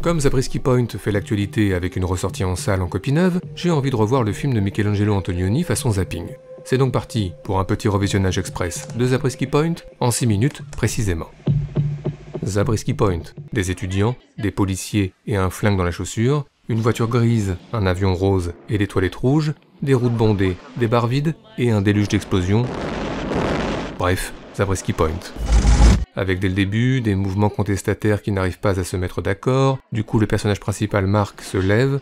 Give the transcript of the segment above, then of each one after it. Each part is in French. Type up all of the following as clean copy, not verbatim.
Comme Zabriskie Point fait l'actualité avec une ressortie en salle en copie neuve, j'ai envie de revoir le film de Michelangelo Antonioni façon zapping. C'est donc parti pour un petit revisionnage express de Zabriskie Point en 6 minutes précisément. Zabriskie Point, des étudiants, des policiers et un flingue dans la chaussure, une voiture grise, un avion rose et des toilettes rouges, des routes bondées, des bars vides et un déluge d'explosions. Bref, Zabriskie Point. Avec dès le début, des mouvements contestataires qui n'arrivent pas à se mettre d'accord, du coup le personnage principal Mark se lève,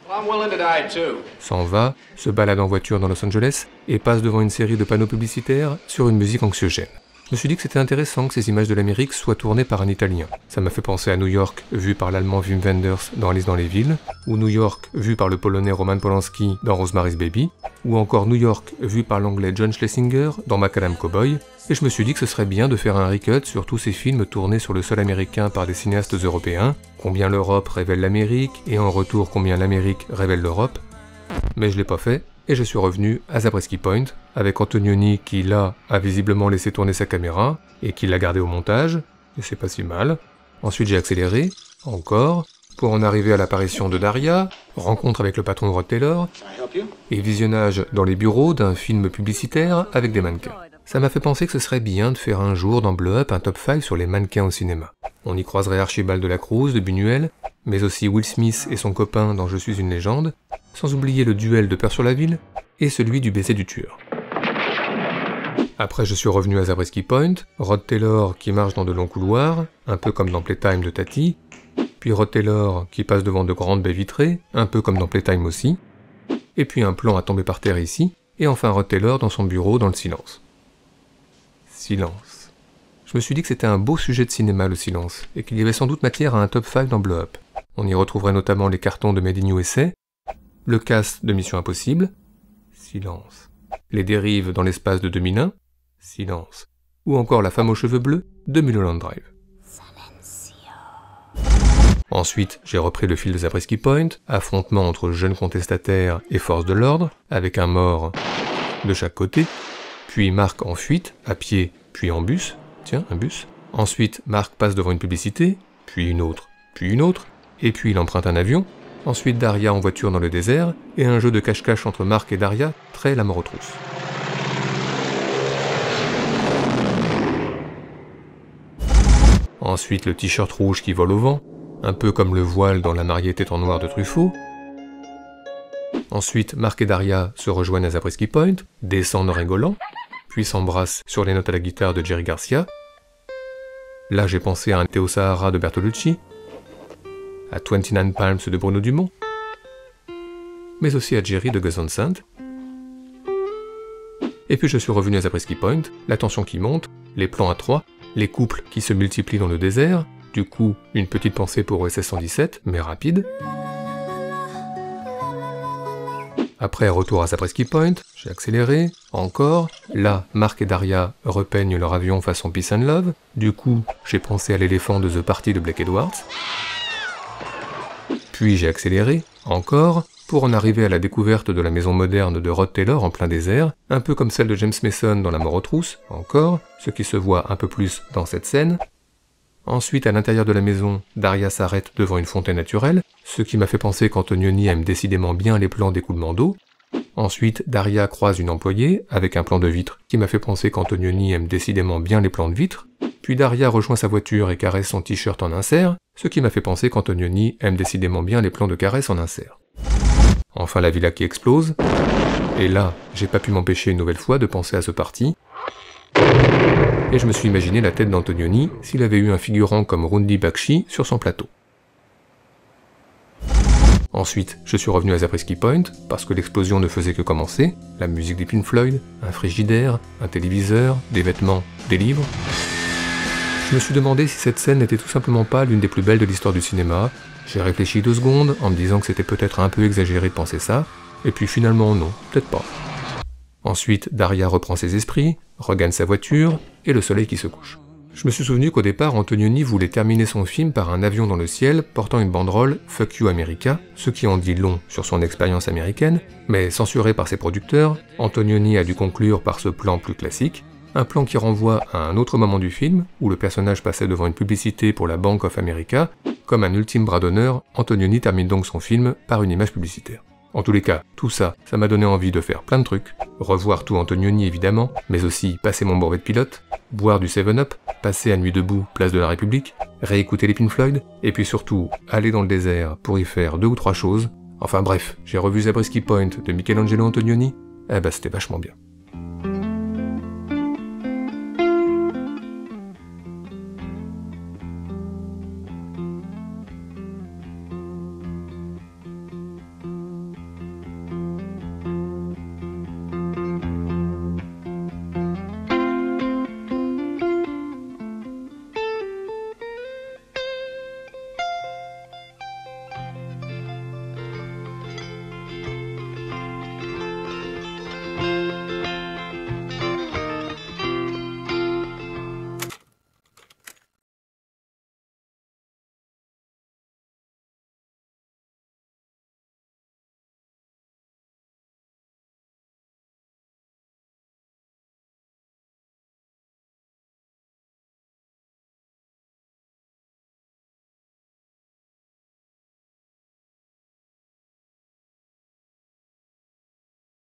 s'en va, se balade en voiture dans Los Angeles, et passe devant une série de panneaux publicitaires sur une musique anxiogène. Je me suis dit que c'était intéressant que ces images de l'Amérique soient tournées par un Italien. Ça m'a fait penser à New York, vu par l'Allemand Wim Wenders dans Alice dans les villes, ou New York, vu par le Polonais Roman Polanski dans Rosemary's Baby, ou encore New York, vu par l'Anglais John Schlesinger dans Macadam Cowboy, et je me suis dit que ce serait bien de faire un recut sur tous ces films tournés sur le sol américain par des cinéastes européens, combien l'Europe révèle l'Amérique, et en retour combien l'Amérique révèle l'Europe. Mais je l'ai pas fait, et je suis revenu à Zabriskie Point, avec Antonioni qui, là, a visiblement laissé tourner sa caméra, et qui l'a gardé au montage, et c'est pas si mal. Ensuite j'ai accéléré, encore, pour en arriver à l'apparition de Daria, rencontre avec le patron Rod Taylor, et visionnage dans les bureaux d'un film publicitaire avec des mannequins. Ça m'a fait penser que ce serait bien de faire un jour dans Blow Up un top 5 sur les mannequins au cinéma. On y croiserait Archibald Delacruz de Buñuel, mais aussi Will Smith et son copain dans Je suis une légende, sans oublier le duel de Peur sur la ville et celui du baiser du tueur. Après je suis revenu à Zabriskie Point, Rod Taylor qui marche dans de longs couloirs, un peu comme dans Playtime de Tati, puis Rod Taylor qui passe devant de grandes baies vitrées, un peu comme dans Playtime aussi, et puis un plan à tomber par terre ici, et enfin Rod Taylor dans son bureau dans le silence. Silence. Je me suis dit que c'était un beau sujet de cinéma le silence, et qu'il y avait sans doute matière à un top 5 dans Blow Up. On y retrouverait notamment les cartons de Made in USA, le cast de Mission Impossible, silence. Les dérives dans l'espace de 2001, silence. Ou encore la femme aux cheveux bleus de Mulholland Drive. Ensuite, j'ai repris le fil de Zabriskie Point, affrontement entre jeunes contestataires et forces de l'ordre, avec un mort de chaque côté, puis Mark en fuite, à pied, puis en bus, tiens, un bus. Ensuite, Mark passe devant une publicité, puis une autre, et puis il emprunte un avion. Ensuite, Daria en voiture dans le désert, et un jeu de cache-cache entre Mark et Daria, très la mort aux trousses. Ensuite, le t-shirt rouge qui vole au vent, un peu comme le voile dans La mariée était en noir de Truffaut. Ensuite, Mark et Daria se rejoignent à Zabriskie Point, descendent en rigolant, puis s'embrassent sur les notes à la guitare de Jerry Garcia. Là, j'ai pensé à un Théo Sahara de Bertolucci, à 29 Palms de Bruno Dumont, mais aussi à Jerry de Gus Van Sant. Et puis je suis revenu à Zabriskie Point, la tension qui monte, les plans à 3, les couples qui se multiplient dans le désert, du coup, une petite pensée pour OSS 117, mais rapide. Après, retour à Zabriskie Point, j'ai accéléré, encore. Là, Mark et Daria repeignent leur avion façon Peace and Love. Du coup, j'ai pensé à l'éléphant de The Party de Blake Edwards. Puis j'ai accéléré, encore, pour en arriver à la découverte de la maison moderne de Rod Taylor en plein désert, un peu comme celle de James Mason dans La mort aux trousses, encore, ce qui se voit un peu plus dans cette scène. Ensuite, à l'intérieur de la maison, Daria s'arrête devant une fontaine naturelle, ce qui m'a fait penser qu'Antonioni aime décidément bien les plans d'écoulement d'eau. Ensuite, Daria croise une employée, avec un plan de vitre, qui m'a fait penser qu'Antonioni aime décidément bien les plans de vitre. Puis Daria rejoint sa voiture et caresse son t-shirt en insert, ce qui m'a fait penser qu'Antonioni aime décidément bien les plans de caresse en insert. Enfin la villa qui explose, et là, j'ai pas pu m'empêcher une nouvelle fois de penser à ce parti, et je me suis imaginé la tête d'Antonioni s'il avait eu un figurant comme Rundi Bakshi sur son plateau. Ensuite, je suis revenu à Zabriskie Point, parce que l'explosion ne faisait que commencer, la musique des Pink Floyd, un frigidaire, un téléviseur, des vêtements, des livres. Je me suis demandé si cette scène n'était tout simplement pas l'une des plus belles de l'histoire du cinéma. J'ai réfléchi 2 secondes en me disant que c'était peut-être un peu exagéré de penser ça, et puis finalement non, peut-être pas. Ensuite, Daria reprend ses esprits, regagne sa voiture, et le soleil qui se couche. Je me suis souvenu qu'au départ, Antonioni voulait terminer son film par un avion dans le ciel portant une banderole « Fuck you America », ce qui en dit long sur son expérience américaine, mais censuré par ses producteurs, Antonioni a dû conclure par ce plan plus classique, un plan qui renvoie à un autre moment du film, où le personnage passait devant une publicité pour la Bank of America, comme un ultime bras d'honneur, Antonioni termine donc son film par une image publicitaire. En tous les cas, tout ça, ça m'a donné envie de faire plein de trucs, revoir tout Antonioni évidemment, mais aussi passer mon brevet de pilote, boire du 7-Up, passer à Nuit debout, place de la République, réécouter les Pink Floyd, et puis surtout aller dans le désert pour y faire 2 ou 3 choses. Enfin bref, j'ai revu Zabriskie Point de Michelangelo Antonioni, eh bah c'était vachement bien.